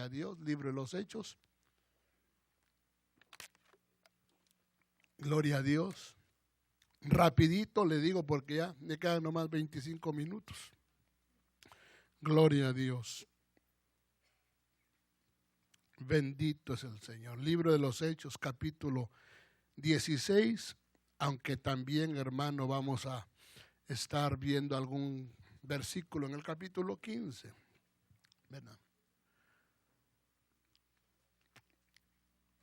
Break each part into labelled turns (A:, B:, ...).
A: Gloria a Dios. Libro de los Hechos. Gloria a Dios. Rapidito le digo porque ya me quedan nomás 25 minutos. Gloria a Dios. Bendito es el Señor. Libro de los Hechos, capítulo 16. Aunque también, hermano, vamos a estar viendo algún versículo en el capítulo 15. ¿Verdad?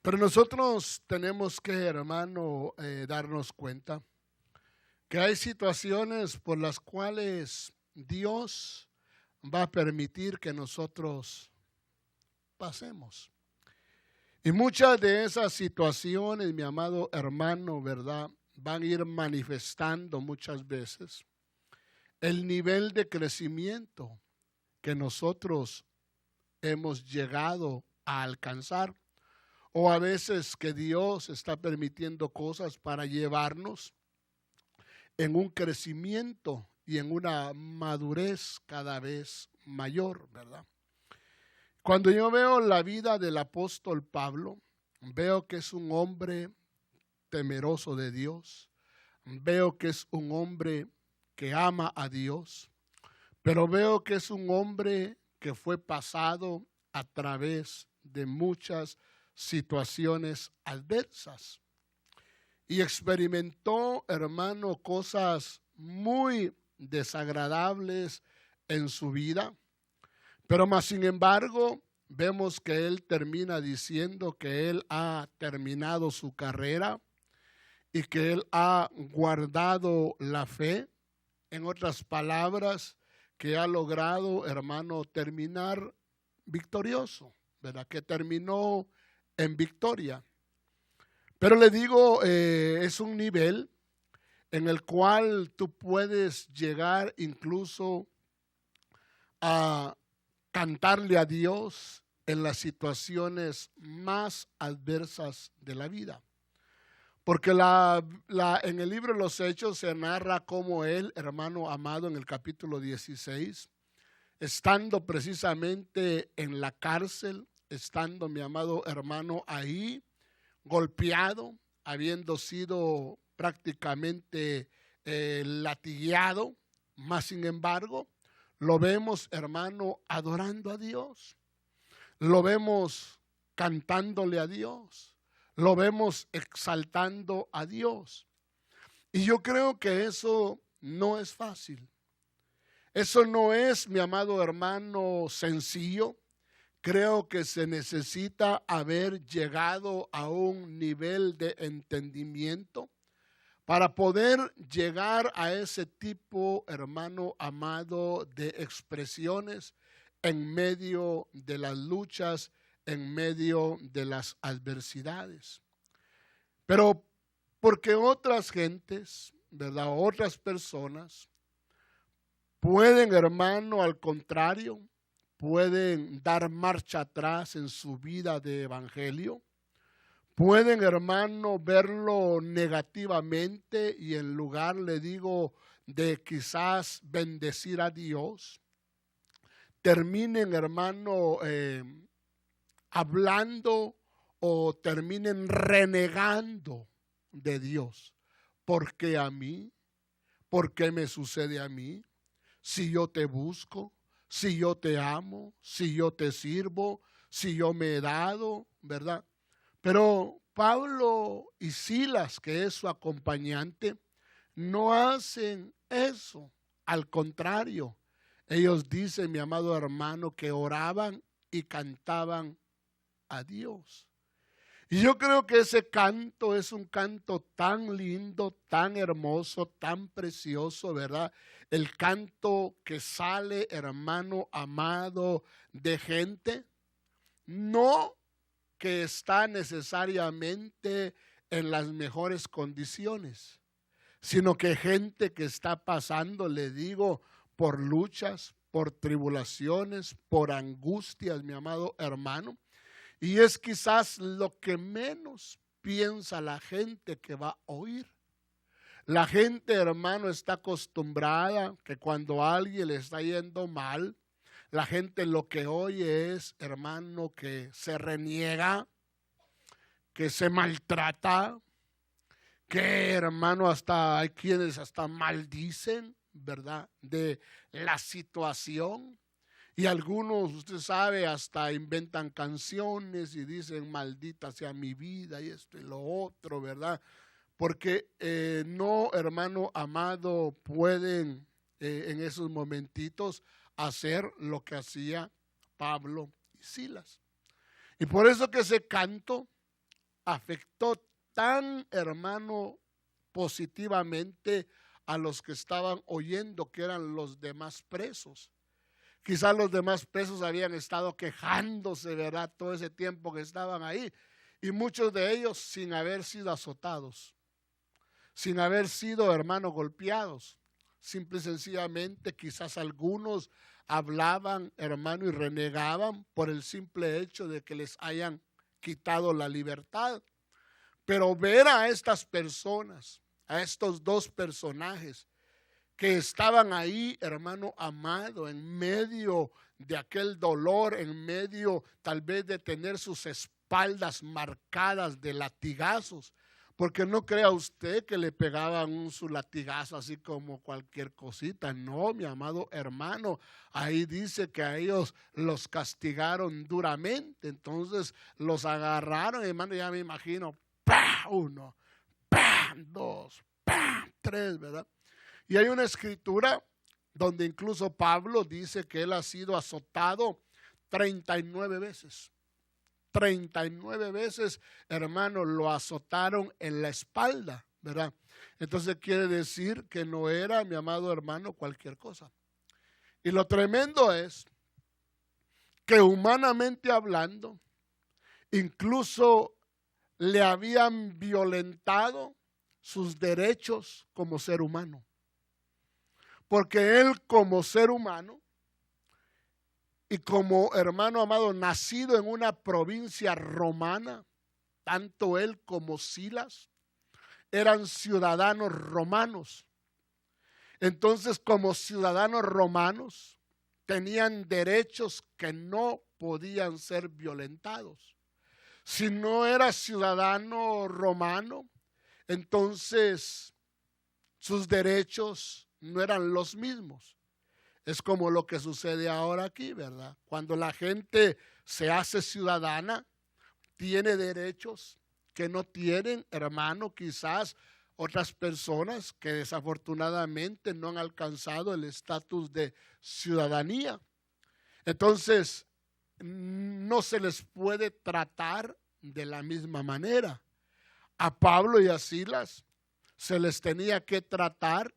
A: Pero nosotros tenemos que, hermano, darnos cuenta que hay situaciones por las cuales Dios va a permitir que nosotros pasemos. Y muchas de esas situaciones, mi amado hermano, ¿verdad?, van a ir manifestando muchas veces el nivel de crecimiento que nosotros hemos llegado a alcanzar. O a veces que Dios está permitiendo cosas para llevarnos en un crecimiento y en una madurez cada vez mayor, ¿verdad? Cuando yo veo la vida del apóstol Pablo, veo que es un hombre temeroso de Dios, veo que es un hombre que ama a Dios, pero veo que es un hombre que fue pasado a través de muchas situaciones adversas y experimentó, hermano, cosas muy desagradables en su vida, pero más sin embargo vemos que él termina diciendo que él ha terminado su carrera y que él ha guardado la fe. En otras palabras, que ha logrado, hermano, terminar victorioso, ¿verdad? Que terminó en victoria. Pero le digo, es un nivel en el cual tú puedes llegar incluso a cantarle a Dios en las situaciones más adversas de la vida. Porque en el libro de los Hechos se narra cómo él, hermano amado, en el capítulo 16, estando precisamente en la cárcel, estando, mi amado hermano, ahí, golpeado, habiendo sido prácticamente latigueado, mas sin embargo, lo vemos, hermano, adorando a Dios, lo vemos cantándole a Dios, lo vemos exaltando a Dios. Y yo creo que eso no es fácil. Eso no es, mi amado hermano, sencillo. Creo que se necesita haber llegado a un nivel de entendimiento para poder llegar a ese tipo, hermano amado, de expresiones en medio de las luchas, en medio de las adversidades. Pero porque otras gentes, ¿verdad?, otras personas pueden, hermano, al contrario, pueden dar marcha atrás en su vida de evangelio. Pueden, hermano, verlo negativamente y en lugar, le digo, de quizás bendecir a Dios, terminen, hermano, hablando o terminen renegando de Dios. ¿Por qué a mí? ¿Por qué me sucede a mí? Si yo te busco, si yo te amo, si yo te sirvo, si yo me he dado, ¿verdad? Pero Pablo y Silas, que es su acompañante, no hacen eso. Al contrario, ellos dicen, mi amado hermano, que oraban y cantaban a Dios. Y yo creo que ese canto es un canto tan lindo, tan hermoso, tan precioso, ¿verdad? El canto que sale, hermano amado, de gente, no que está necesariamente en las mejores condiciones, sino que gente que está pasando, le digo, por luchas, por tribulaciones, por angustias, mi amado hermano. Y es quizás lo que menos piensa la gente que va a oír. La gente, hermano, está acostumbrada que cuando a alguien le está yendo mal, la gente lo que oye es, hermano, que se reniega, que se maltrata, que, hermano, hasta hay quienes hasta maldicen, ¿verdad?, de la situación. Y algunos, usted sabe, hasta inventan canciones y dicen maldita sea mi vida y esto y lo otro, ¿verdad? Porque no, hermano amado, pueden en esos momentitos hacer lo que hacía Pablo y Silas. Y por eso que ese canto afectó tan, hermano, positivamente a los que estaban oyendo, que eran los demás presos. Quizás los demás presos habían estado quejándose, ¿verdad?, todo ese tiempo que estaban ahí. Y muchos de ellos sin haber sido azotados, sin haber sido, hermano, golpeados. Simple y sencillamente, quizás algunos hablaban, hermano, y renegaban por el simple hecho de que les hayan quitado la libertad. Pero ver a estas personas, a estos dos personajes que estaban ahí, hermano amado, en medio de aquel dolor, en medio tal vez de tener sus espaldas marcadas de latigazos, porque no crea usted que le pegaban su latigazo así como cualquier cosita. No, mi amado hermano, ahí dice que a ellos los castigaron duramente. Entonces los agarraron, hermano, ya me imagino, ¡pah! Uno, ¡pah! Dos, ¡pah! Tres, ¿verdad? Y hay una escritura donde incluso Pablo dice que él ha sido azotado 39 veces. 39 veces, hermano, lo azotaron en la espalda, ¿verdad? Entonces quiere decir que no era, mi amado hermano, cualquier cosa. Y lo tremendo es que humanamente hablando, incluso le habían violentado sus derechos como ser humano. Porque él como ser humano y como hermano amado nacido en una provincia romana, tanto él como Silas eran ciudadanos romanos. Entonces, como ciudadanos romanos, tenían derechos que no podían ser violentados. Si no era ciudadano romano, entonces sus derechos no eran los mismos. Es como lo que sucede ahora aquí, ¿verdad? Cuando la gente se hace ciudadana, tiene derechos que no tienen, hermano, quizás otras personas que desafortunadamente no han alcanzado el estatus de ciudadanía. Entonces, no se les puede tratar de la misma manera. A Pablo y a Silas se les tenía que tratar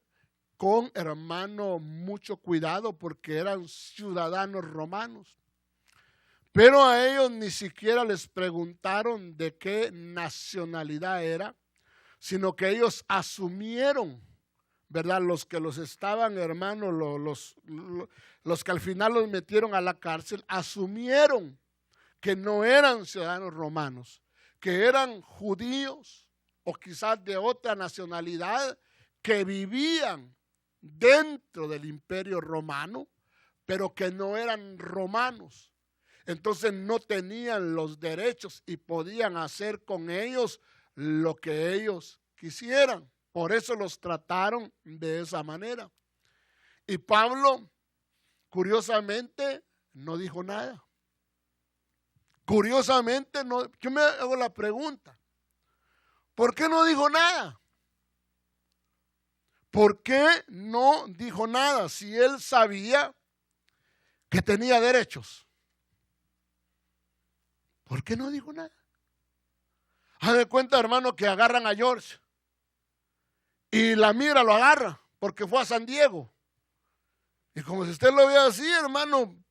A: con, hermano, mucho cuidado porque eran ciudadanos romanos. Pero a ellos ni siquiera les preguntaron de qué nacionalidad era, sino que ellos asumieron, ¿verdad? Los que los estaban, hermano, los que al final los metieron a la cárcel, asumieron que no eran ciudadanos romanos, que eran judíos o quizás de otra nacionalidad que vivían dentro del imperio romano, pero que no eran romanos. Entonces no tenían los derechos y podían hacer con ellos lo que ellos quisieran. Por eso los trataron de esa manera. Y Pablo, curiosamente, no dijo nada. Curiosamente, no. Yo me hago la pregunta, ¿por qué no dijo nada? ¿Por qué no dijo nada si él sabía que tenía derechos? ¿Por qué no dijo nada? Haz de cuenta, hermano, que agarran a George y la migra lo agarra porque fue a San Diego. Y como si usted lo ve así, hermano,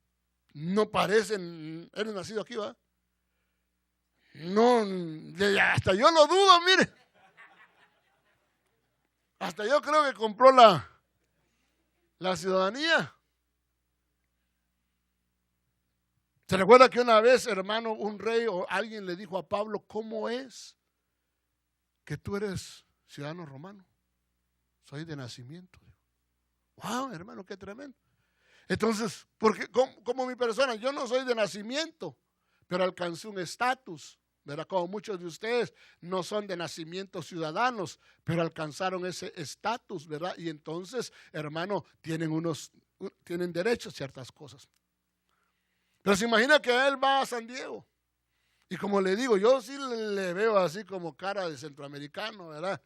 A: no parecen, eres nacido aquí, ¿va? No, hasta yo lo dudo, mire. Hasta yo creo que compró la ciudadanía. ¿Se recuerda que una vez, hermano, un rey o alguien le dijo a Pablo, ¿cómo es que tú eres ciudadano romano? Soy de nacimiento. Wow, hermano, qué tremendo. Entonces, porque como mi persona, yo no soy de nacimiento, pero alcancé un estatus, ¿verdad? Como muchos de ustedes no son de nacimiento ciudadanos, pero alcanzaron ese estatus, ¿verdad? Y entonces, hermano, tienen derecho a ciertas cosas. Pero se imagina que él va a San Diego. Y como le digo, yo sí le veo así como cara de centroamericano, ¿verdad?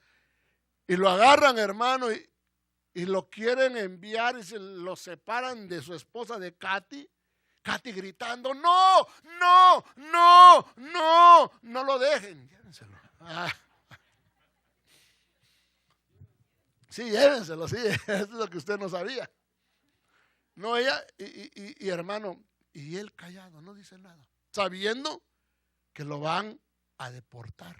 A: Y lo agarran, hermano, y lo quieren enviar y se lo separan de su esposa, de Katy. Katy gritando, no, no, no, no, no lo dejen. Llévenselo. Sí, llévenselo, sí, eso es lo que usted no sabía. No, ella, y hermano, y él callado, no dice nada, sabiendo que lo van a deportar,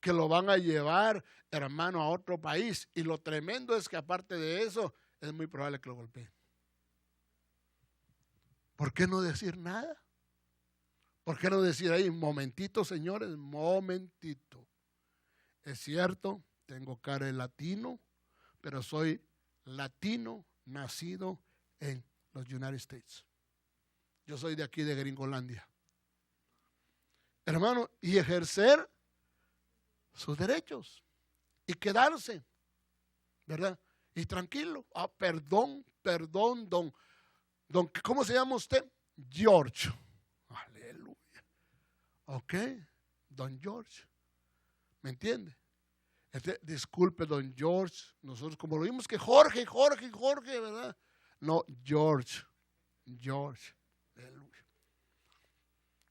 A: que lo van a llevar, hermano, a otro país. Y lo tremendo es que aparte de eso, es muy probable que lo golpeen. ¿Por qué no decir nada? ¿Por qué no decir ahí, momentito, señores, momentito? Es cierto, tengo cara de latino, pero soy latino nacido en los United States. Yo soy de aquí, de Gringolandia. Hermano, y ejercer sus derechos y quedarse, ¿verdad? Y tranquilo. Perdón, don, ¿cómo se llama usted? George. Aleluya. Ok, don George. ¿Me entiende? Disculpe, don George. Nosotros como lo vimos que Jorge, ¿verdad? No, George. Aleluya.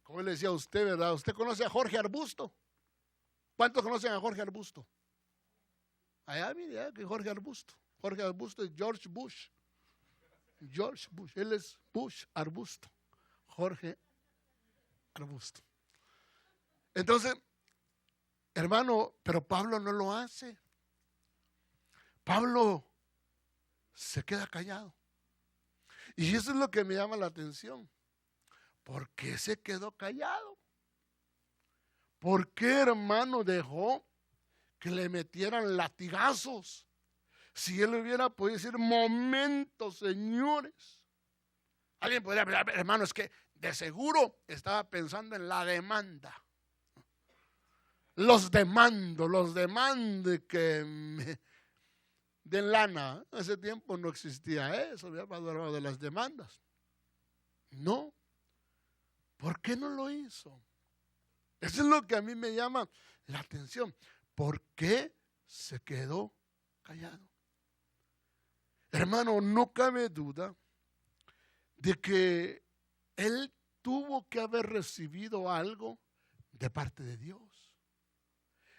A: ¿Cómo le decía a usted, verdad? ¿Usted conoce a Jorge Arbusto? ¿Cuántos conocen a Jorge Arbusto? Allá, mire, que Jorge Arbusto. Jorge Arbusto es George Bush. George Bush, él es Bush Arbusto. Jorge Arbusto. Entonces, hermano, pero Pablo no lo hace. Pablo se queda callado. Y eso es lo que me llama la atención. ¿Por qué se quedó callado? ¿Por qué, hermano, dejó que le metieran latigazos? Si él hubiera podido decir, momentos, señores. Alguien podría pensar, hermano, es que de seguro estaba pensando en la demanda. Los demando que me den lana. En ese tiempo no existía eso, había hablado de las demandas. No. ¿Por qué no lo hizo? Eso es lo que a mí me llama la atención. ¿Por qué se quedó callado? Hermano, no cabe duda de que él tuvo que haber recibido algo de parte de Dios.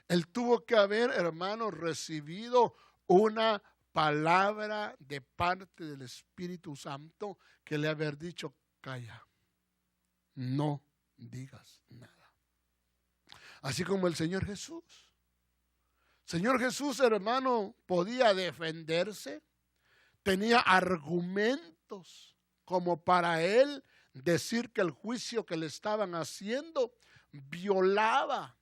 A: Él tuvo que haber, hermano, recibido una palabra de parte del Espíritu Santo que le haber dicho, calla. No digas nada. Así como el Señor Jesús. Señor Jesús, hermano, podía defenderse. Tenía argumentos como para él decir que el juicio que le estaban haciendo violaba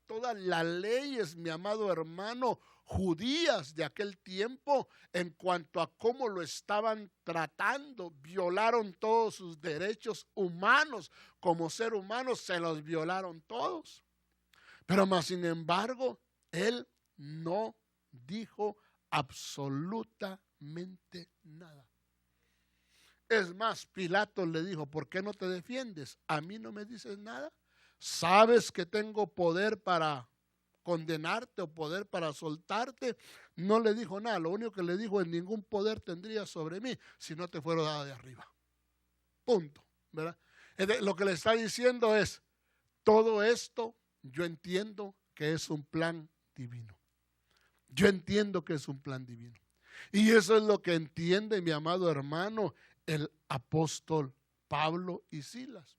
A: todas las leyes, mi amado hermano, judías de aquel tiempo en cuanto a cómo lo estaban tratando. Violaron todos sus derechos humanos. Como ser humano se los violaron todos. Pero más sin embargo, él no dijo absolutamente nada. Es más, Pilato le dijo, ¿por qué no te defiendes? A mí no me dices nada. ¿Sabes que tengo poder para condenarte o poder para soltarte? No le dijo nada. Lo único que le dijo es, ningún poder tendrías sobre mí si no te fuera dado de arriba. Punto, ¿verdad? Lo que le está diciendo es, todo esto yo entiendo que es un plan divino. Yo entiendo que es un plan divino. Y eso es lo que entiende, mi amado hermano, el apóstol Pablo y Silas.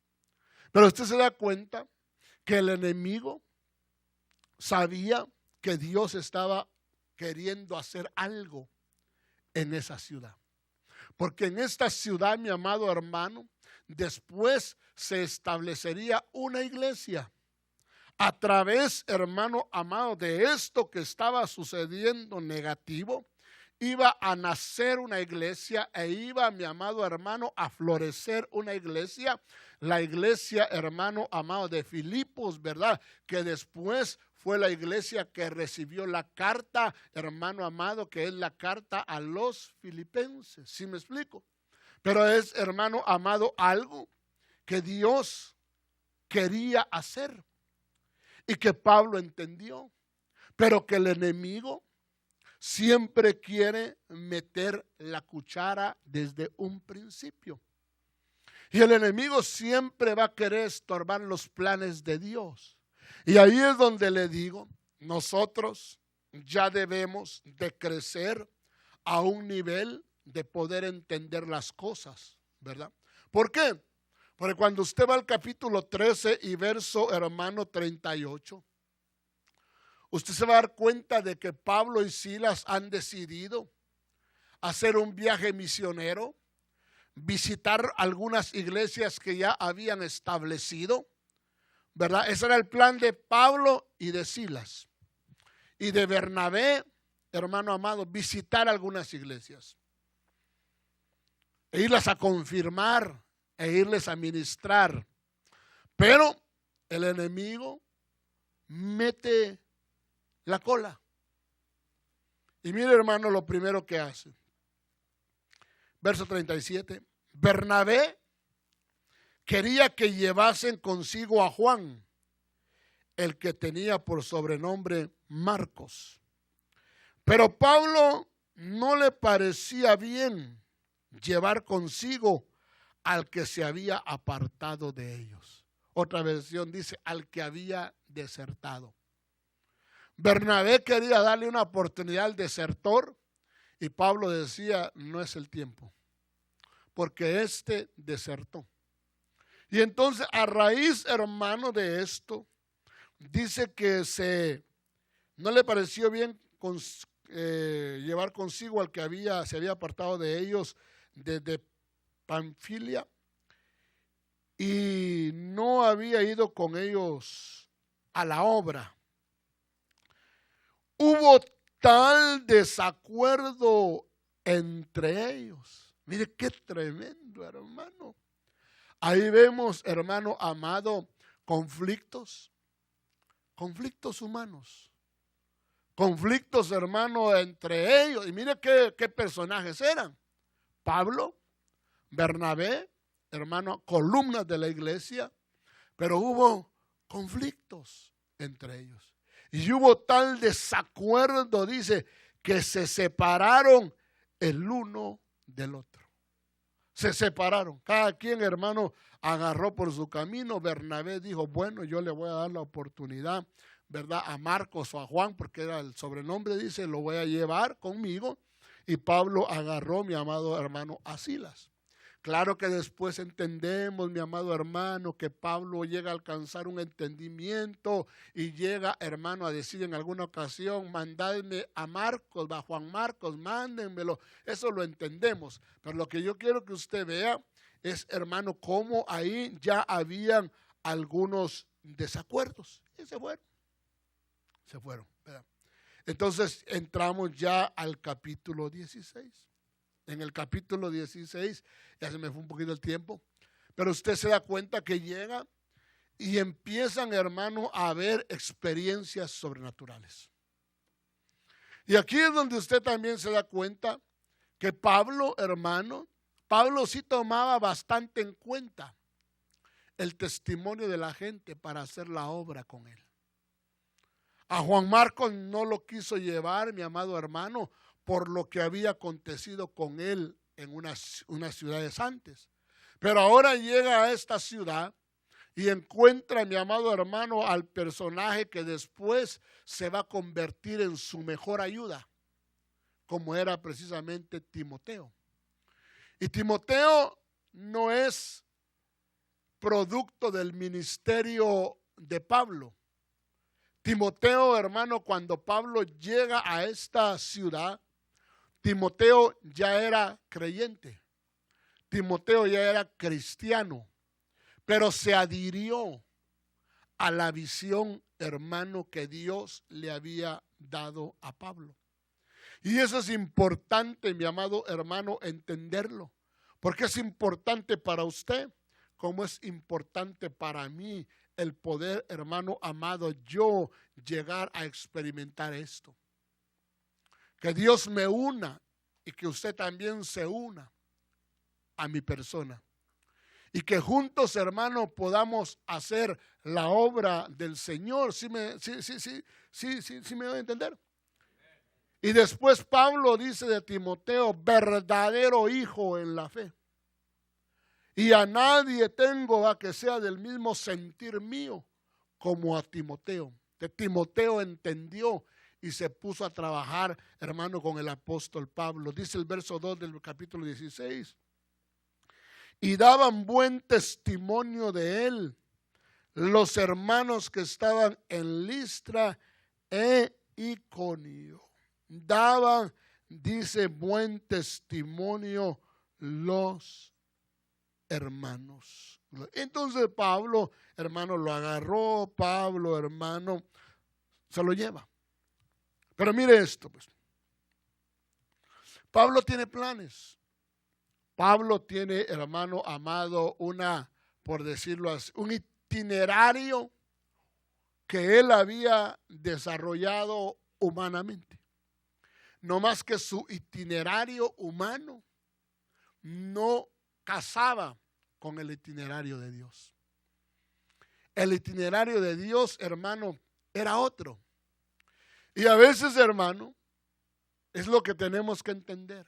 A: Pero usted se da cuenta que el enemigo sabía que Dios estaba queriendo hacer algo en esa ciudad. Porque en esta ciudad, mi amado hermano, después se establecería una iglesia. A través, hermano amado, de esto que estaba sucediendo negativo, iba a nacer una iglesia e iba, mi amado hermano, a florecer una iglesia. La iglesia, hermano amado, de Filipos, ¿verdad? Que después fue la iglesia que recibió la carta, hermano amado, que es la carta a los filipenses. ¿Sí me explico? Pero es, hermano amado, algo que Dios quería hacer y que Pablo entendió, pero que el enemigo siempre quiere meter la cuchara desde un principio. Y el enemigo siempre va a querer estorbar los planes de Dios. Y ahí es donde le digo, nosotros ya debemos de crecer a un nivel de poder entender las cosas, ¿verdad? ¿Por qué? Porque cuando usted va al capítulo 13 y verso, hermano, 38, usted se va a dar cuenta de que Pablo y Silas han decidido hacer un viaje misionero, visitar algunas iglesias que ya habían establecido, ¿verdad? Ese era el plan de Pablo y de Silas. Y de Bernabé, hermano amado, visitar algunas iglesias. E irlas a confirmar, e irles a ministrar. Pero el enemigo mete la cola. Y mire, hermano, lo primero que hace. Verso 37. Bernabé quería que llevasen consigo a Juan, el que tenía por sobrenombre Marcos. Pero Pablo no le parecía bien llevar consigo al que se había apartado de ellos. Otra versión dice, al que había desertado. Bernabé quería darle una oportunidad al desertor y Pablo decía, no es el tiempo, porque este desertó. Y entonces a raíz, hermano, de esto, dice que no le pareció bien llevar consigo al que se había apartado de ellos desde Panfilia y no había ido con ellos a la obra. Hubo tal desacuerdo entre ellos. Mire qué tremendo, hermano. Ahí vemos, hermano amado, conflictos humanos. Conflictos, hermano, entre ellos. Y mire qué personajes eran. Pablo, Bernabé, hermano, columnas de la iglesia, pero hubo conflictos entre ellos. Y hubo tal desacuerdo, dice, que se separaron el uno del otro. Se separaron. Cada quien, hermano, agarró por su camino. Bernabé dijo, bueno, yo le voy a dar la oportunidad, ¿verdad? A Marcos o a Juan, porque era el sobrenombre, dice, lo voy a llevar conmigo. Y Pablo agarró, mi amado hermano, a Silas. Claro que después entendemos, mi amado hermano, que Pablo llega a alcanzar un entendimiento y llega, hermano, a decir en alguna ocasión, mandadme a Marcos, a Juan Marcos, mándenmelo. Eso lo entendemos. Pero lo que yo quiero que usted vea es, hermano, cómo ahí ya habían algunos desacuerdos. Y se fueron, ¿verdad? Entonces entramos ya al capítulo 16. En el capítulo 16, ya se me fue un poquito el tiempo, pero usted se da cuenta que llega y empiezan, hermano, a haber experiencias sobrenaturales. Y aquí es donde usted también se da cuenta que Pablo, hermano, Pablo sí tomaba bastante en cuenta el testimonio de la gente para hacer la obra con él. A Juan Marcos no lo quiso llevar, mi amado hermano, por lo que había acontecido con él en unas ciudades antes. Pero ahora llega a esta ciudad y encuentra, mi amado hermano, al personaje que después se va a convertir en su mejor ayuda, como era precisamente Timoteo. Y Timoteo no es producto del ministerio de Pablo. Timoteo, hermano, cuando Pablo llega a esta ciudad, Timoteo ya era creyente, Timoteo ya era cristiano, pero se adhirió a la visión, hermano, que Dios le había dado a Pablo. Y eso es importante, mi amado hermano, entenderlo. Porque es importante para usted, como es importante para mí el poder, hermano amado, yo llegar a experimentar esto. Que Dios me una y que usted también se una a mi persona. Y que juntos, hermano, podamos hacer la obra del Señor. ¿Sí me voy a entender? Y después Pablo dice de Timoteo, verdadero hijo en la fe. Y a nadie tengo a que sea del mismo sentir mío como a Timoteo. Que Timoteo entendió y se puso a trabajar, hermano, con el apóstol Pablo. Dice el verso 2 del capítulo 16. Y daban buen testimonio de él los hermanos que estaban en Listra e Iconio. Daban, dice, buen testimonio los hermanos. Entonces Pablo, hermano, lo agarró. Pablo, hermano, se lo lleva. Pero mire esto, pues. Pablo tiene planes. Pablo tiene, hermano amado, por decirlo así, un itinerario que él había desarrollado humanamente. No más que su itinerario humano no casaba con el itinerario de Dios. El itinerario de Dios, hermano, era otro. Y a veces, hermano, es lo que tenemos que entender.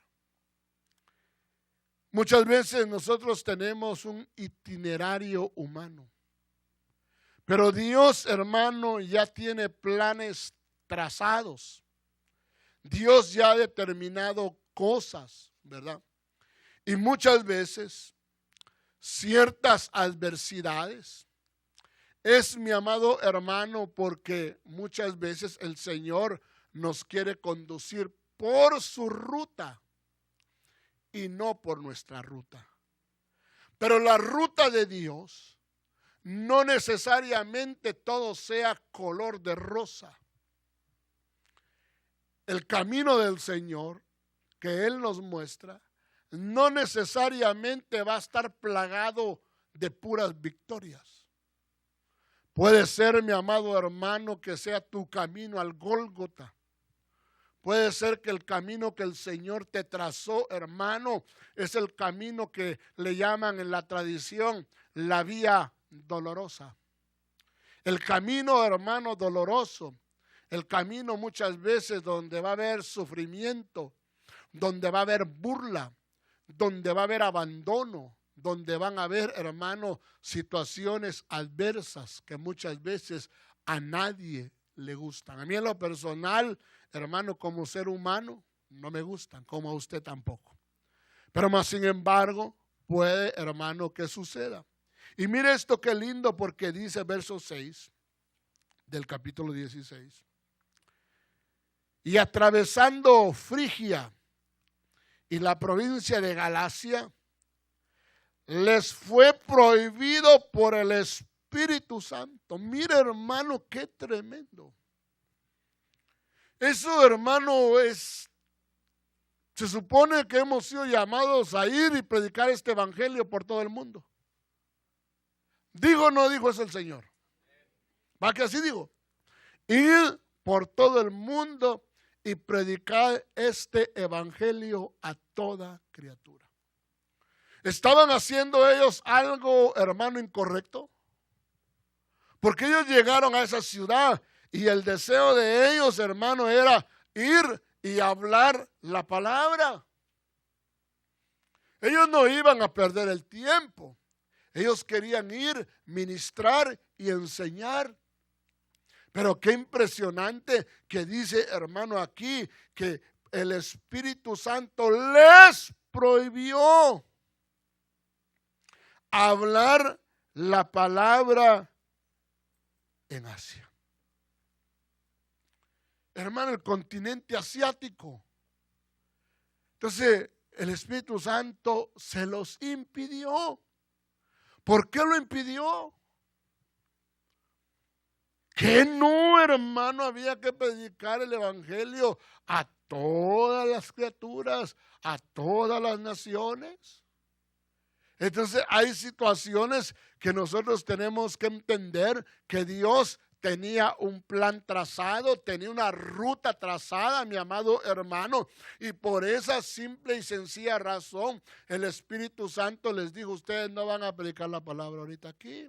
A: Muchas veces nosotros tenemos un itinerario humano. Pero Dios, hermano, ya tiene planes trazados. Dios ya ha determinado cosas, ¿verdad? Y muchas veces ciertas adversidades es, mi amado hermano, porque muchas veces el Señor nos quiere conducir por su ruta y no por nuestra ruta. Pero la ruta de Dios no necesariamente todo sea color de rosa. El camino del Señor que Él nos muestra no necesariamente va a estar plagado de puras victorias. Puede ser, mi amado hermano, que sea tu camino al Gólgota. Puede ser que el camino que el Señor te trazó, hermano, es el camino que le llaman en la tradición la vía dolorosa. El camino, hermano, doloroso. El camino muchas veces donde va a haber sufrimiento, donde va a haber burla, donde va a haber abandono, donde van a haber, hermano, situaciones adversas que muchas veces a nadie le gustan. A mí en lo personal, hermano, como ser humano, no me gustan, como a usted tampoco. Pero más sin embargo, puede, hermano, que suceda. Y mire esto qué lindo, porque dice verso 6 del capítulo 16. Y atravesando Frigia y la provincia de Galacia, les fue prohibido por el Espíritu Santo. Mire, hermano, qué tremendo. Eso, hermano, se supone que hemos sido llamados a ir y predicar este evangelio por todo el mundo. ¿Dijo o no dijo eso el Señor? ¿Va que así digo? Ir por todo el mundo y predicar este evangelio a toda criatura. ¿Estaban haciendo ellos algo, hermano, incorrecto? Porque ellos llegaron a esa ciudad y el deseo de ellos, hermano, era ir y hablar la palabra. Ellos no iban a perder el tiempo. Ellos querían ir, ministrar y enseñar. Pero qué impresionante que dice, hermano, aquí que el Espíritu Santo les prohibió hablar la palabra en Asia. Hermano, el continente asiático. Entonces, el Espíritu Santo se los impidió. ¿Por qué lo impidió? Que no, hermano, había que predicar el evangelio a todas las criaturas, a todas las naciones. Entonces hay situaciones que nosotros tenemos que entender que Dios tenía un plan trazado, tenía una ruta trazada, mi amado hermano, y por esa simple y sencilla razón el Espíritu Santo les dijo: ustedes no van a predicar la palabra ahorita aquí,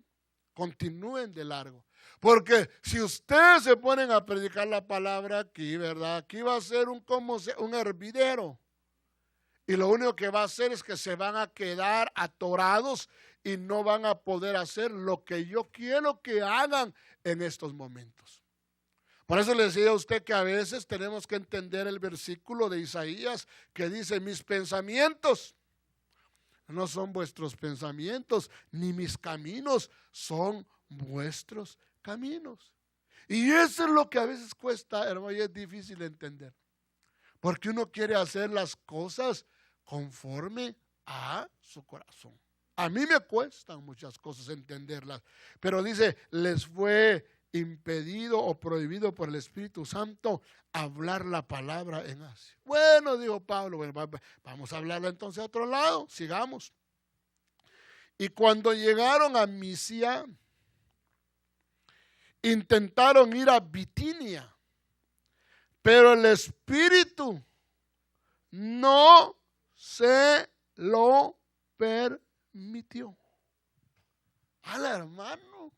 A: continúen de largo. Porque si ustedes se ponen a predicar la palabra aquí, ¿verdad? Aquí va a ser un hervidero. Y lo único que va a hacer es que se van a quedar atorados y no van a poder hacer lo que yo quiero que hagan en estos momentos. Por eso le decía a usted que a veces tenemos que entender el versículo de Isaías que dice: mis pensamientos no son vuestros pensamientos, ni mis caminos son vuestros caminos. Y eso es lo que a veces cuesta, hermano, y es difícil entender. Porque uno quiere hacer las cosas conforme a su corazón. A mí me cuestan muchas cosas entenderlas, pero dice: les fue impedido o prohibido por el Espíritu Santo hablar la palabra en Asia. Bueno, dijo Pablo, bueno, vamos a hablarla entonces a otro lado, sigamos. Y cuando llegaron a Misia, intentaron ir a Bitinia, pero el Espíritu no se lo permitió. Ala, hermano.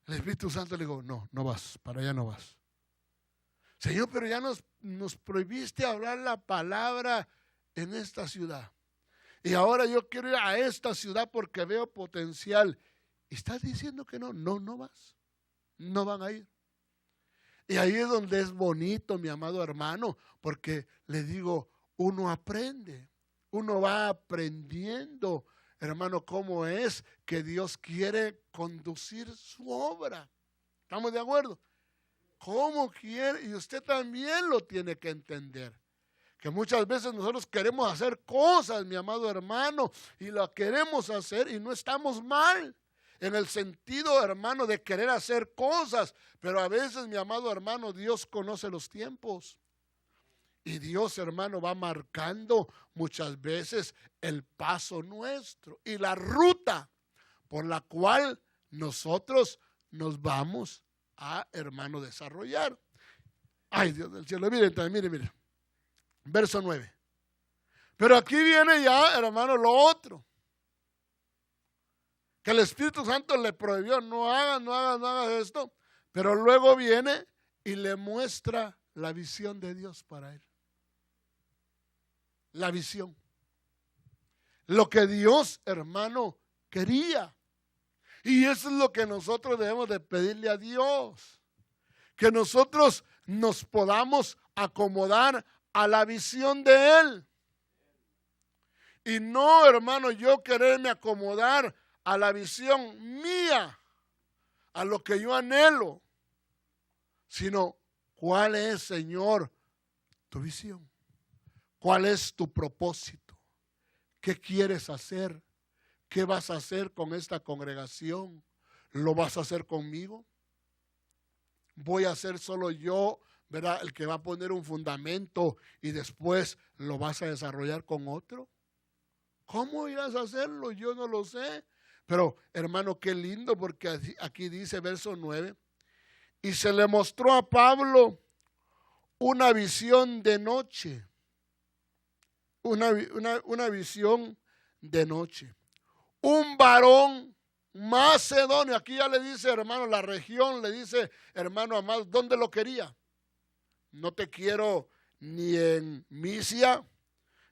A: El Espíritu Santo le dijo: no, no vas, para allá no vas. Señor, pero ya nos prohibiste hablar la palabra en esta ciudad. Y ahora yo quiero ir a esta ciudad porque veo potencial. ¿Y estás diciendo que no? No, no vas. No van a ir. Y ahí es donde es bonito, mi amado hermano, porque le digo, uno aprende, uno va aprendiendo, hermano, cómo es que Dios quiere conducir su obra. ¿Estamos de acuerdo? ¿Cómo quiere? Y usted también lo tiene que entender. Que muchas veces nosotros queremos hacer cosas, mi amado hermano, y lo queremos hacer y no estamos mal. En el sentido, hermano, de querer hacer cosas. Pero a veces, mi amado hermano, Dios conoce los tiempos. Y Dios, hermano, va marcando muchas veces el paso nuestro y la ruta por la cual nosotros nos vamos a, hermano, desarrollar. Ay, Dios del cielo, mire. Verso 9. Pero aquí viene ya, hermano, lo otro. Que el Espíritu Santo le prohibió: no hagas esto. Pero luego viene y le muestra la visión de Dios para él. La visión. Lo que Dios, hermano, quería. Y eso es lo que nosotros debemos de pedirle a Dios. Que nosotros nos podamos acomodar a la visión de Él. Y no, hermano, yo quererme acomodar a la visión mía, a lo que yo anhelo, sino cuál es, Señor, tu visión, cuál es tu propósito, qué quieres hacer, qué vas a hacer con esta congregación, ¿lo vas a hacer conmigo? ¿Voy a ser solo yo, verdad, el que va a poner un fundamento y después lo vas a desarrollar con otro? ¿Cómo irás a hacerlo? Yo no lo sé. Pero, hermano, qué lindo, porque aquí dice verso 9, y se le mostró a Pablo una visión de noche, una visión de noche. Un varón macedonio, aquí ya le dice, hermano, la región, le dice, hermano amado, ¿dónde lo quería? No te quiero ni en Misia,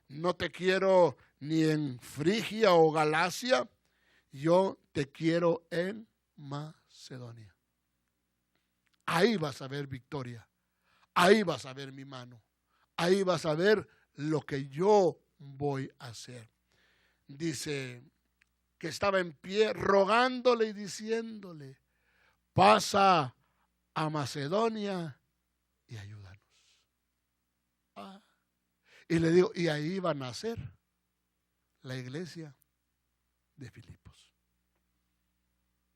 A: no te quiero ni en Frigia o Galacia, yo te quiero en Macedonia. Ahí vas a ver victoria, ahí vas a ver mi mano, ahí vas a ver lo que yo voy a hacer. Dice que estaba en pie rogándole y diciéndole: pasa a Macedonia y ayúdanos. Y le digo, y ahí va a nacer la iglesia de Filipos.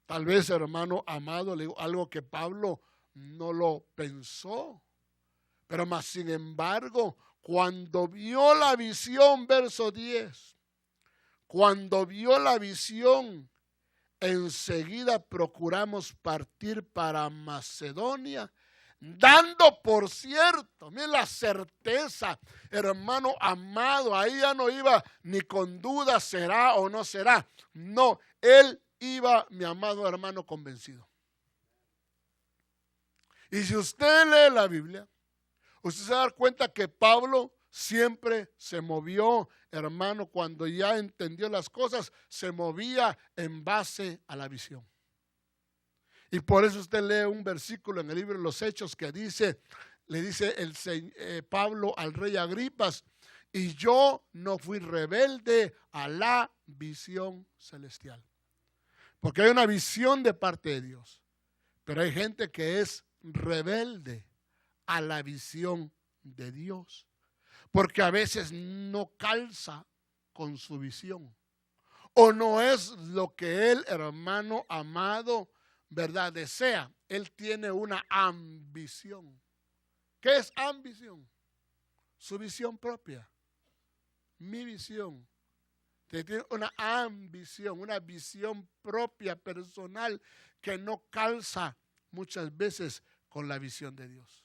A: Tal vez, hermano amado, le digo algo que Pablo no lo pensó. Pero más sin embargo, cuando vio la visión, verso 10, cuando vio la visión, enseguida procuramos partir para Macedonia, dando por cierto, miren la certeza, hermano amado, ahí ya no iba ni con duda será o no será. No, él iba, mi amado hermano, convencido. Y si usted lee la Biblia, usted se va a dar cuenta que Pablo siempre se movió, hermano, cuando ya entendió las cosas, se movía en base a la visión. Y por eso usted lee un versículo en el libro de los Hechos que dice, le dice Pablo al rey Agripas, y yo no fui rebelde a la visión celestial. Porque hay una visión de parte de Dios, pero hay gente que es rebelde a la visión de Dios, porque a veces no calza con su visión, o no es lo que él, hermano amado, verdad, desea. Él tiene una ambición. ¿Qué es ambición? Su visión propia, mi visión. Tiene una ambición, una visión propia, personal, que no calza muchas veces con la visión de Dios.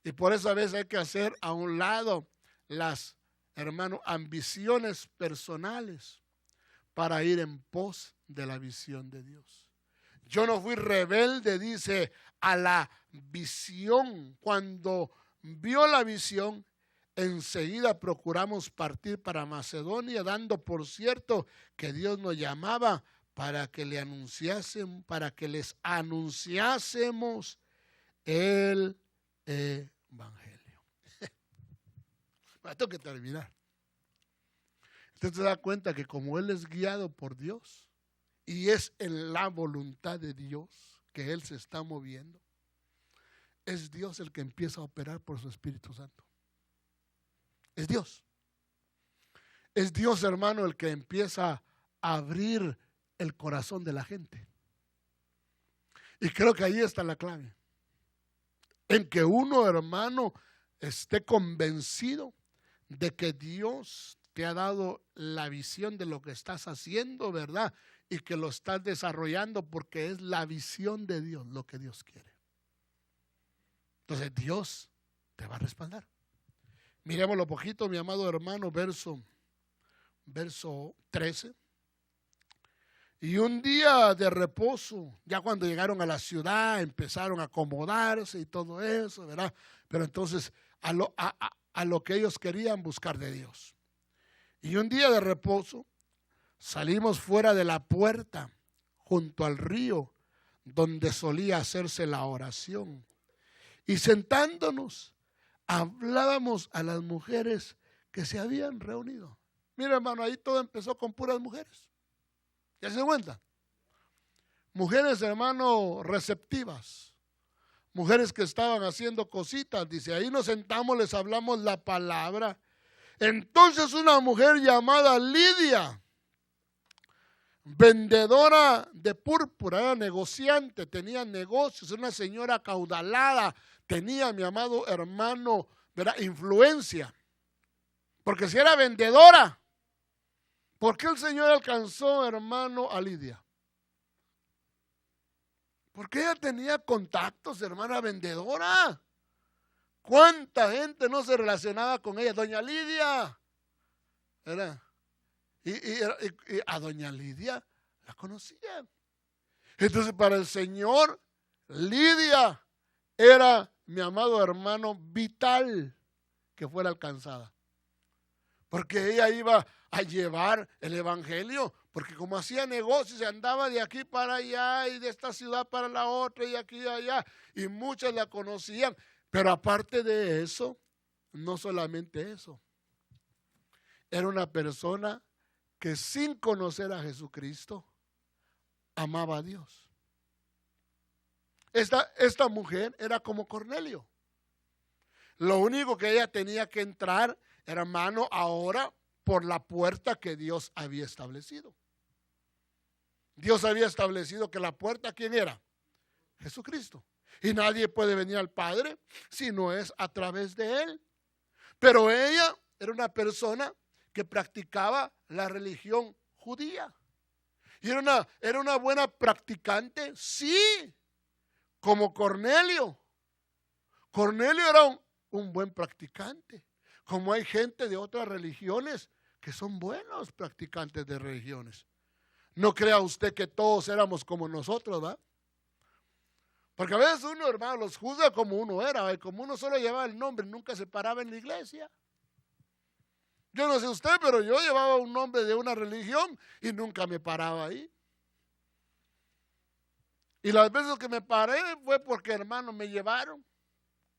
A: Y por eso a veces hay que hacer a un lado las, hermano, ambiciones personales para ir en pos de la visión de Dios. Yo no fui rebelde, dice, a la visión. Cuando vio la visión, enseguida procuramos partir para Macedonia, dando por cierto que Dios nos llamaba para que le anunciasen, para que les anunciásemos el evangelio. Tengo que terminar. Usted se da cuenta que como él es guiado por Dios y es en la voluntad de Dios que él se está moviendo, es Dios el que empieza a operar por su Espíritu Santo. Es Dios. Es Dios, hermano, el que empieza a abrir el corazón de la gente. Y creo que ahí está la clave. En que uno, hermano, esté convencido de que Dios te ha dado la visión de lo que estás haciendo, ¿verdad? Y que lo estás desarrollando porque es la visión de Dios lo que Dios quiere. Entonces Dios te va a respaldar. Miremoslo poquito, mi amado hermano, verso 13. Y un día de reposo, ya cuando llegaron a la ciudad, empezaron a acomodarse y todo eso, ¿verdad? Pero entonces a lo que ellos querían buscar de Dios. Y un día de reposo, salimos fuera de la puerta, junto al río, donde solía hacerse la oración. Y sentándonos, hablábamos a las mujeres que se habían reunido. Mira, hermano, ahí todo empezó con puras mujeres. ¿Ya se cuenta? Mujeres, hermano, receptivas. Mujeres que estaban haciendo cositas. Dice, ahí nos sentamos, les hablamos la palabra. Entonces una mujer llamada Lidia, vendedora de púrpura, era negociante, tenía negocios, una señora acaudalada, tenía, mi amado hermano, ¿verdad?, influencia. Porque si era vendedora, ¿por qué el Señor alcanzó, hermano, a Lidia? Porque ella tenía contactos, hermana vendedora. ¿Cuánta gente no se relacionaba con ella? Doña Lidia, ¿verdad? Y a doña Lidia la conocían. Entonces para el Señor, Lidia era, mi amado hermano, vital que fuera alcanzada. Porque ella iba a llevar el evangelio, porque como hacía negocios, se andaba de aquí para allá y de esta ciudad para la otra y aquí y allá, y muchas la conocían. Pero aparte de eso, no solamente eso, era una persona que sin conocer a Jesucristo amaba a Dios. Esta mujer era como Cornelio. Lo único que ella tenía que entrar, hermano, ahora por la puerta que Dios había establecido. Dios había establecido que la puerta, ¿quién era? Jesucristo. Y nadie puede venir al Padre si no es a través de Él. Pero ella era una persona que practicaba la religión judía. Y era una buena practicante, sí, como Cornelio. Cornelio era un buen practicante. Como hay gente de otras religiones que son buenos practicantes de religiones. No crea usted que todos éramos como nosotros, ¿va? Porque a veces uno, hermano, los juzga como uno era, ¿va? Y como uno solo llevaba el nombre, nunca se paraba en la iglesia. Yo no sé usted, pero yo llevaba un nombre de una religión y nunca me paraba ahí. Y las veces que me paré fue porque, hermano, me llevaron.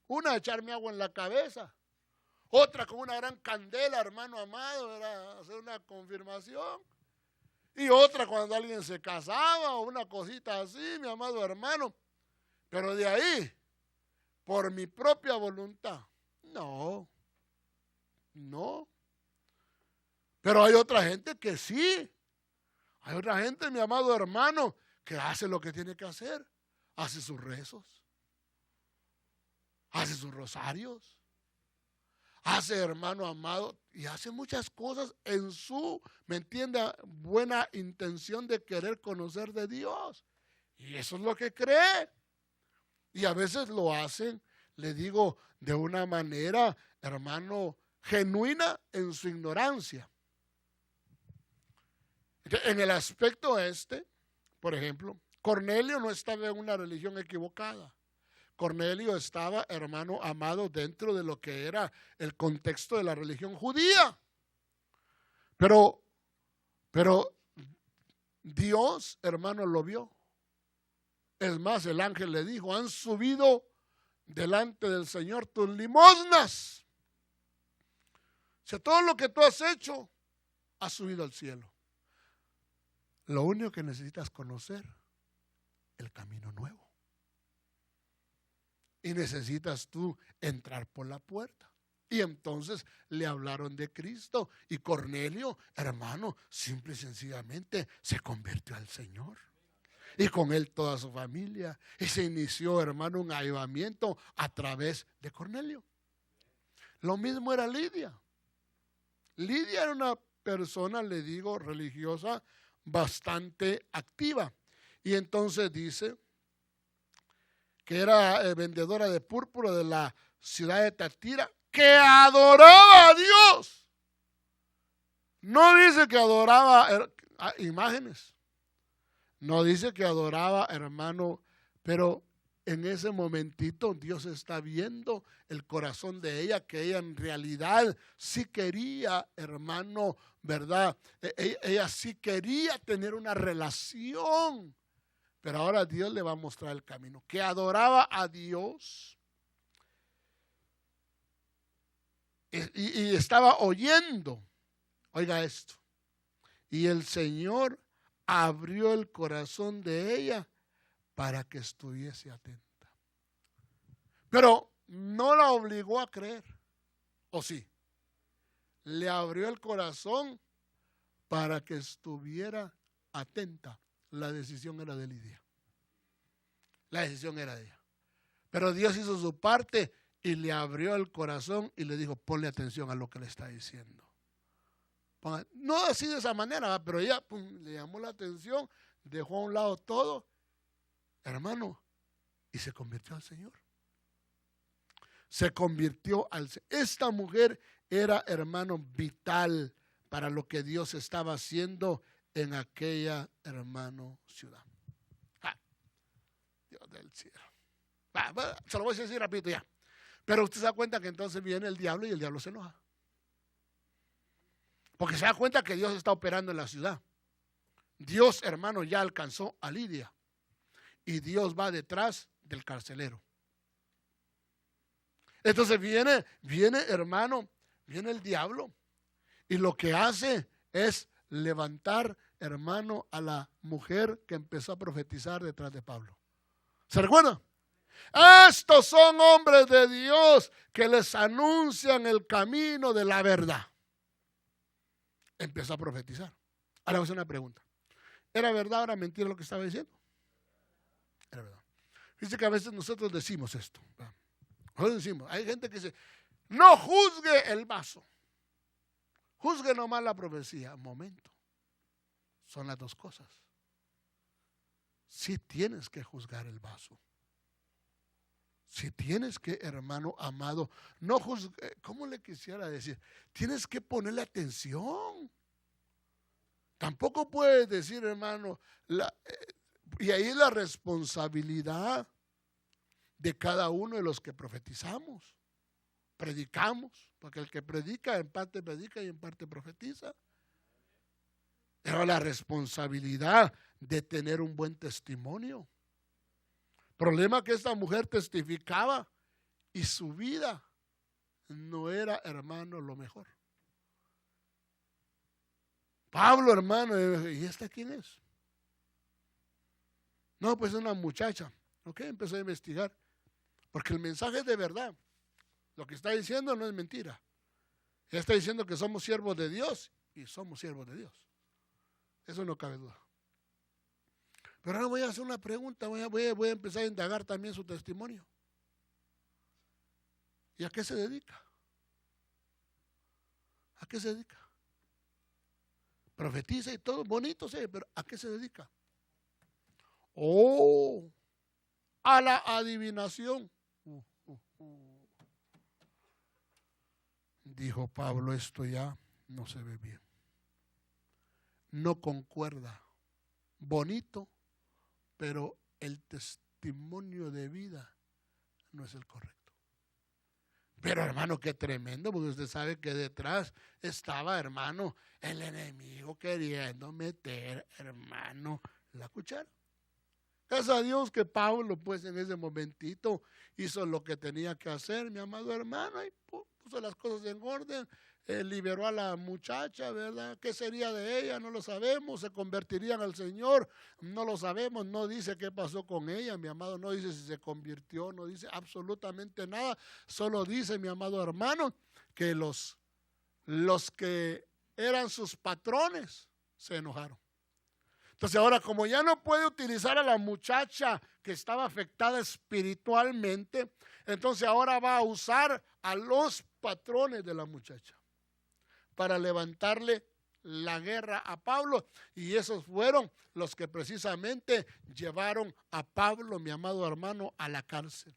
A: Una a echarme agua en la cabeza. Otra con una gran candela, hermano amado, era hacer una confirmación. Y otra cuando alguien se casaba o una cosita así, mi amado hermano. Pero de ahí, por mi propia voluntad, no. Pero hay otra gente que sí. Hay otra gente, mi amado hermano, que hace lo que tiene que hacer. Hace sus rezos. Hace sus rosarios. Hace, hermano amado, y hace muchas cosas en su, ¿me entiende?, buena intención de querer conocer de Dios. Y eso es lo que cree. Y a veces lo hacen, le digo, de una manera, hermano, genuina en su ignorancia. En el aspecto por ejemplo, Cornelio no estaba en una religión equivocada. Cornelio estaba, hermano amado, dentro de lo que era el contexto de la religión judía. Pero Dios, hermano, lo vio. Es más, el ángel le dijo, han subido delante del Señor tus limosnas. O sea, todo lo que tú has hecho ha subido al cielo. Lo único que necesitas conocer, el camino nuevo. Y necesitas tú entrar por la puerta. Y entonces le hablaron de Cristo. Y Cornelio, hermano, simple y sencillamente se convirtió al Señor. Y con él toda su familia. Y se inició, hermano, un avivamiento a través de Cornelio. Lo mismo era Lidia. Lidia era una persona, le digo, religiosa, bastante activa. Y entonces dice que era vendedora de púrpura de la ciudad de Tatira, que adoraba a Dios. No dice que adoraba imágenes. No dice que adoraba, hermano, pero en ese momentito Dios está viendo el corazón de ella, que ella en realidad sí quería, hermano, ¿verdad? Ella sí quería tener una relación. Pero ahora Dios le va a mostrar el camino. Que adoraba a Dios y estaba oyendo. Oiga esto. Y el Señor abrió el corazón de ella para que estuviese atenta. Pero no la obligó a creer. ¿O sí? Le abrió el corazón para que estuviera atenta. La decisión era de Lidia. La decisión era de ella. Pero Dios hizo su parte y le abrió el corazón y le dijo, ponle atención a lo que le está diciendo. No así de esa manera, pero ella le llamó la atención, dejó a un lado todo, hermano, y se convirtió al Señor. Se convirtió al Señor. Esta mujer era, hermano, vital para lo que Dios estaba haciendo en aquella, hermano, ciudad. Dios del cielo. Se lo voy a decir rápido ya. Pero usted se da cuenta que entonces viene el diablo y el diablo se enoja. Porque se da cuenta que Dios está operando en la ciudad. Dios, hermano, ya alcanzó a Lidia. Y Dios va detrás del carcelero. Entonces viene, hermano, viene el diablo. Y lo que hace es levantar, hermano, a la mujer que empezó a profetizar detrás de Pablo. ¿Se recuerda? Estos son hombres de Dios que les anuncian el camino de la verdad. Empezó a profetizar. Ahora voy a hacer una pregunta. ¿Era verdad o era mentira lo que estaba diciendo? Era verdad. Fíjese que a veces nosotros decimos esto. Nosotros decimos, hay gente que dice, no juzgue el vaso. Juzgue nomás la profecía. Momento. Son las dos cosas. Sí tienes que juzgar el vaso. Si tienes que, hermano amado, no juzgue, ¿cómo le quisiera decir? Tienes que ponerle atención. Tampoco puedes decir, hermano, y ahí es la responsabilidad de cada uno de los que profetizamos, predicamos, porque el que predica en parte predica y en parte profetiza. Pero la responsabilidad de tener un buen testimonio. Problema que esta mujer testificaba y su vida no era, hermano, lo mejor. Pablo, hermano, ¿y esta quién es? No, pues es una muchacha. Ok, empezó a investigar. Porque el mensaje es de verdad. Lo que está diciendo no es mentira. Ella está diciendo que somos siervos de Dios y somos siervos de Dios. Eso no cabe duda. Pero ahora voy a hacer una pregunta, voy a empezar a indagar también su testimonio. ¿Y a qué se dedica? ¿A qué se dedica? Profetiza y todo, bonito, sí, pero ¿a qué se dedica? Oh, a la adivinación. Dijo Pablo, esto ya no se ve bien. No concuerda. Bonito, pero el testimonio de vida no es el correcto. Pero hermano, qué tremendo, porque usted sabe que detrás estaba, hermano, el enemigo queriendo meter, hermano, la cuchara. Gracias a Dios que Pablo, pues en ese momentito hizo lo que tenía que hacer, mi amado hermano, y puso las cosas en orden. Liberó a la muchacha, ¿verdad? ¿Qué sería de ella? No lo sabemos. ¿Se convertirían al Señor? No lo sabemos. No dice qué pasó con ella, mi amado. No dice si se convirtió, no dice absolutamente nada. Solo dice, mi amado hermano, que los que eran sus patrones se enojaron. Entonces ahora, como ya no puede utilizar a la muchacha que estaba afectada espiritualmente, entonces ahora va a usar a los patrones de la muchacha para levantarle la guerra a Pablo, y esos fueron los que precisamente llevaron a Pablo, mi amado hermano, a la cárcel.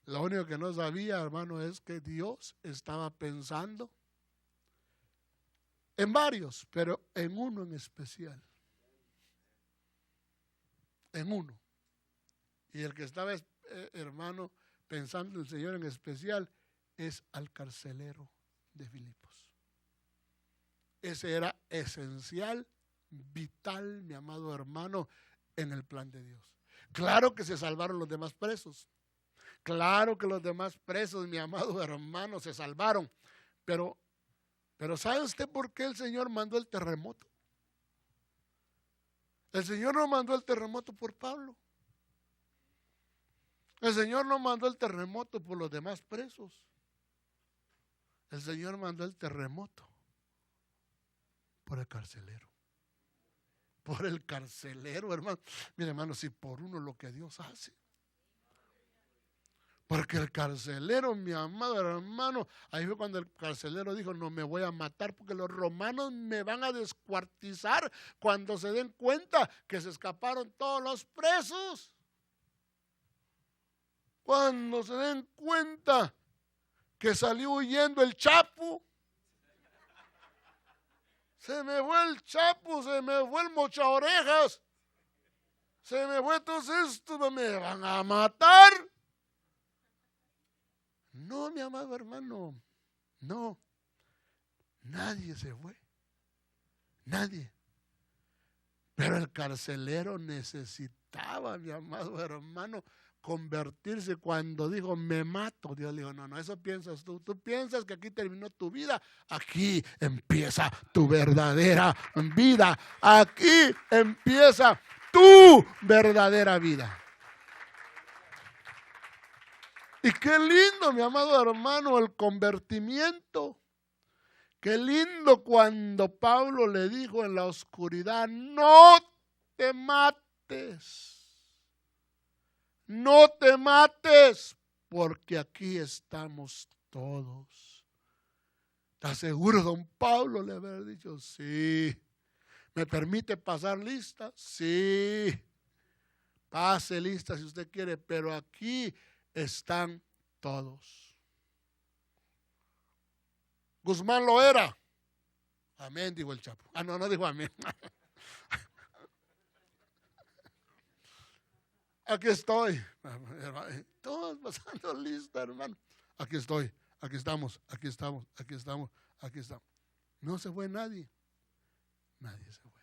A: Lo único que no sabía, hermano, es que Dios estaba pensando en varios, pero en uno en especial. En uno. Y el que estaba, hermano, pensando el Señor en especial es al carcelero de Filipos. Ese era esencial, vital, mi amado hermano, en el plan de Dios. Claro que se salvaron los demás presos. Claro que los demás presos, mi amado hermano, se salvaron. Pero ¿sabe usted por qué el Señor mandó el terremoto? El Señor no mandó el terremoto por Pablo. El Señor no mandó el terremoto por los demás presos. El Señor mandó el terremoto por el carcelero. Por el carcelero, hermano. Mire, hermano, si por uno lo que Dios hace. Porque el carcelero, mi amado hermano, ahí fue cuando el carcelero dijo, no me voy a matar porque los romanos me van a descuartizar cuando se den cuenta que se escaparon todos los presos. Cuando se den cuenta que salió huyendo el Chapo. Se me fue el Chapo, se me fue el Mocha Orejas. Se me fue, entonces estos me van a matar. No, mi amado hermano, no. Nadie se fue. Nadie. Pero el carcelero necesitaba, mi amado hermano, convertirse. Cuando dijo, me mato, Dios le dijo, no, eso piensas tú. Tú piensas que aquí terminó tu vida. Aquí empieza tu verdadera vida. Aquí empieza tu verdadera vida. Y qué lindo, mi amado hermano, el convertimiento Qué lindo cuando Pablo le dijo en la oscuridad: no te mates, no te mates, porque aquí estamos todos. ¿Estás seguro, don Pablo? Le había dicho: sí. ¿Me permite pasar lista? Sí. Pase lista si usted quiere, pero aquí están todos. Guzmán lo era. Amén, dijo el Chapo. No dijo amén. Aquí estoy. Todos pasando lista, hermano. Aquí estoy, aquí estamos, aquí estamos, aquí estamos, aquí estamos. No se fue nadie. Nadie se fue.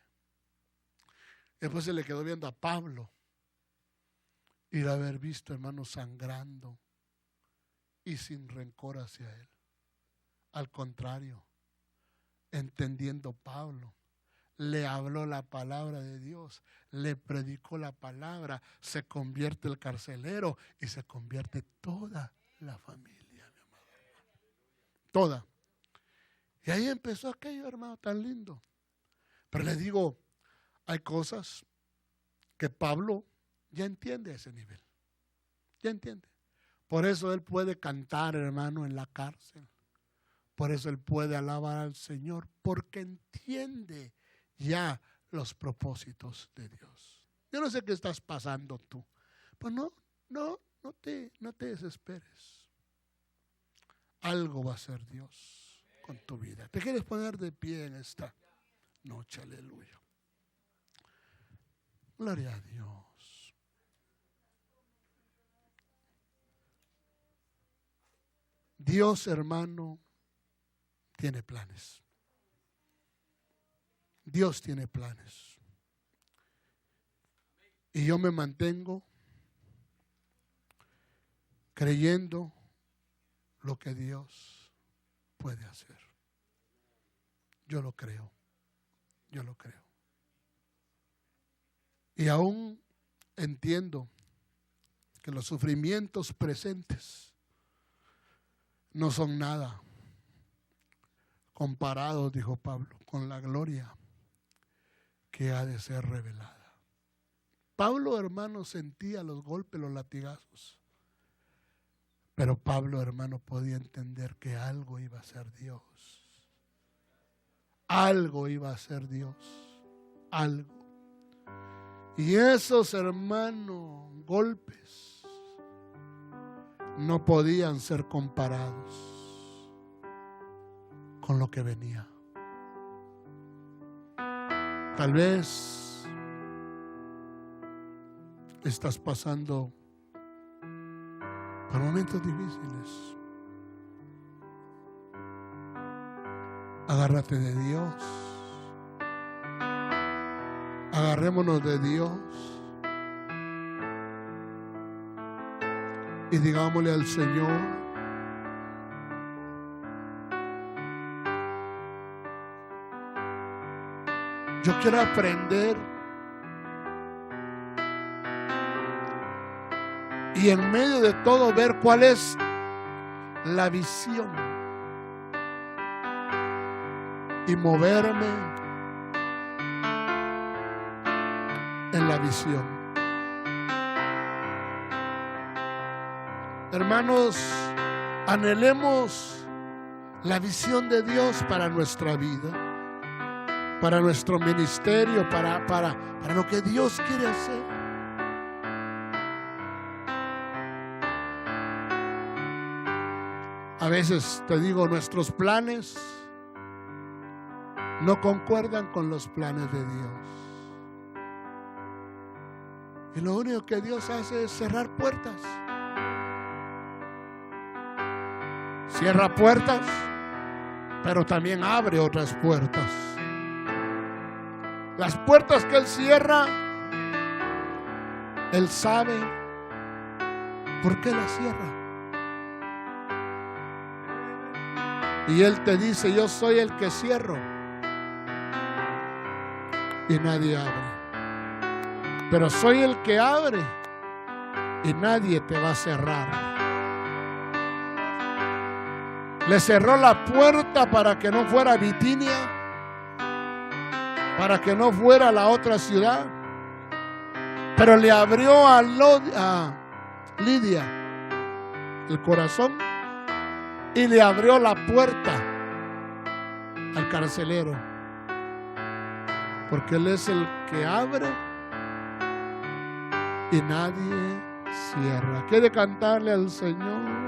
A: Después se le quedó viendo a Pablo y de haber visto, hermano, sangrando y sin rencor hacia él. Al contrario, entendiendo Pablo, le habló la palabra de Dios, le predicó la palabra, se convierte el carcelero y se convierte toda la familia, mi amado hermano. Toda. Y ahí empezó aquello, hermano, tan lindo. Pero le digo, hay cosas que Pablo ya entiende a ese nivel. Ya entiende. Por eso él puede cantar, hermano, en la cárcel. Por eso él puede alabar al Señor, porque entiende ya los propósitos de Dios. Yo no sé qué estás pasando tú, pues no te desesperes. Algo va a hacer Dios con tu vida. ¿Te quieres poner de pie en esta noche? Aleluya. Gloria a Dios. Dios, hermano, tiene planes. Dios tiene planes. Y yo me mantengo creyendo lo que Dios puede hacer. Yo lo creo. Yo lo creo. Y aún entiendo que los sufrimientos presentes no son nada comparados, dijo Pablo, con la gloria que ha de ser revelada. Pablo, hermano, sentía los golpes, los latigazos. Pero Pablo, hermano, podía entender que algo iba a ser Dios. Algo iba a ser Dios. Algo. Y esos, hermanos, golpes no podían ser comparados con lo que venía. Tal vez estás pasando por momentos difíciles. Agárrate de Dios. Agarrémonos de Dios y digámosle al Señor: yo quiero aprender y en medio de todo ver cuál es la visión y moverme en la visión. Hermanos, anhelemos la visión de Dios para nuestra vida, para nuestro ministerio, para lo que Dios quiere hacer. A veces te digo, nuestros planes no concuerdan con los planes de Dios. Y lo único que Dios hace es cerrar puertas. Cierra puertas, pero también abre otras puertas. Las puertas que Él cierra, Él sabe por qué las cierra. Y Él te dice: yo soy el que cierro y nadie abre. Pero soy el que abre y nadie te va a cerrar. Le cerró la puerta para que no fuera a Bitinia, para que no fuera a la otra ciudad. Pero le abrió a Lidia el corazón y le abrió la puerta al carcelero, porque Él es el que abre y nadie cierra. ¿Quiere cantarle al Señor?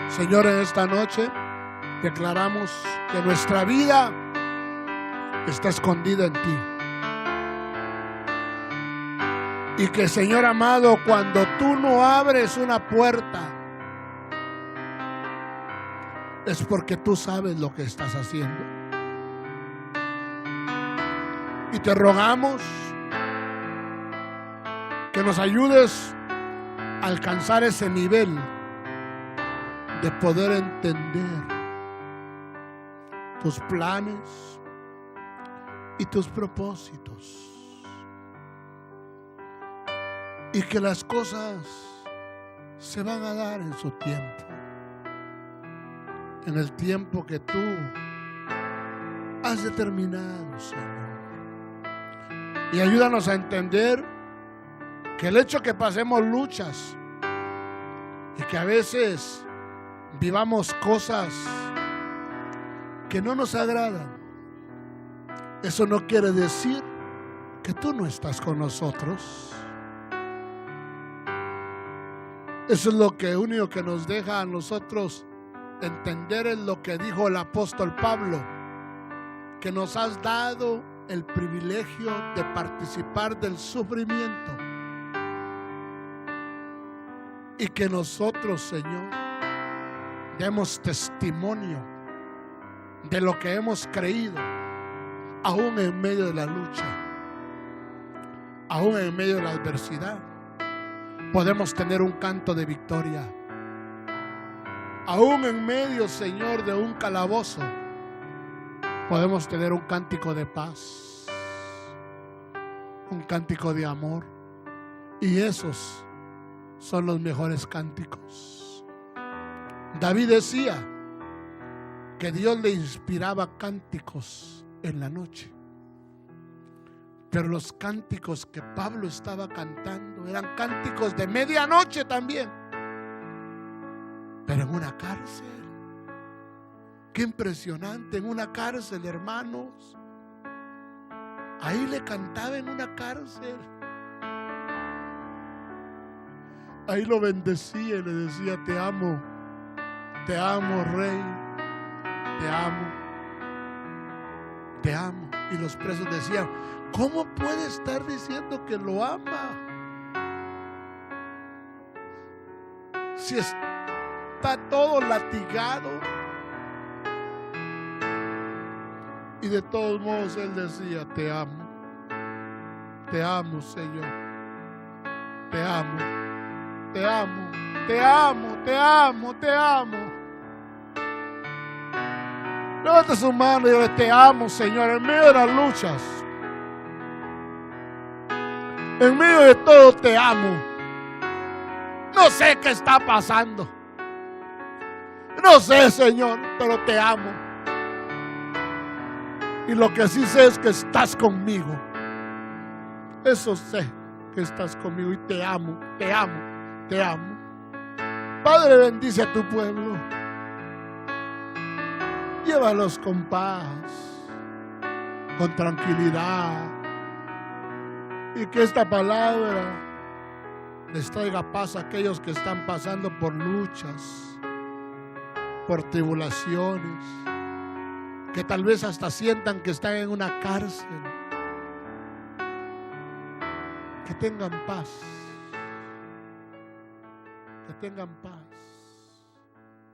A: Señor, en esta noche declaramos que nuestra vida está escondida en ti. Y que, Señor amado, cuando tú no abres una puerta, es porque tú sabes lo que estás haciendo. Y te rogamos que nos ayudes a alcanzar ese nivel de poder entender tus planes y tus propósitos, y que las cosas se van a dar en su tiempo, en el tiempo que tú has determinado, Señor. Y ayúdanos a entender que el hecho que pasemos luchas y que a veces vivamos cosas que no nos agradan, eso no quiere decir que tú no estás con nosotros. Eso es lo que único que nos deja a nosotros entender es lo que dijo el apóstol Pablo, que nos has dado el privilegio de participar del sufrimiento, y que nosotros, Señor, demos testimonio de lo que hemos creído, aún en medio de la lucha, aún en medio de la adversidad. Podemos tener un canto de victoria, aún en medio, Señor, de un calabozo. Podemos tener un cántico de paz, un cántico de amor, y esos son los mejores cánticos. David decía que Dios le inspiraba cánticos en la noche, pero los cánticos que Pablo estaba cantando eran cánticos de medianoche también, pero en una cárcel. Qué impresionante, en una cárcel, hermanos. Ahí le cantaba en una cárcel. Ahí lo bendecía y le decía: te amo, Rey, te amo, te amo. Y los presos decían: ¿cómo puede estar diciendo que lo ama si está todo latigado? Y de todos modos él decía: te amo, Señor, te amo, te amo, te amo, te amo, te amo. Levanta su mano y dile: te amo, Señor, en medio de las luchas, en medio de todo te amo. No sé qué está pasando, no sé, Señor, pero te amo. Y lo que sí sé es que estás conmigo. Eso sé, que estás conmigo, y te amo, te amo, te amo. Padre, bendice a tu pueblo. Llévalos con paz, con tranquilidad, y que esta palabra les traiga paz a aquellos que están pasando por luchas, por tribulaciones, que tal vez hasta sientan que están en una cárcel. Que tengan paz,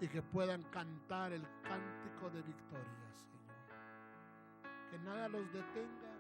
A: y que puedan cantar el cántico de victoria, Señor. Que nada los detenga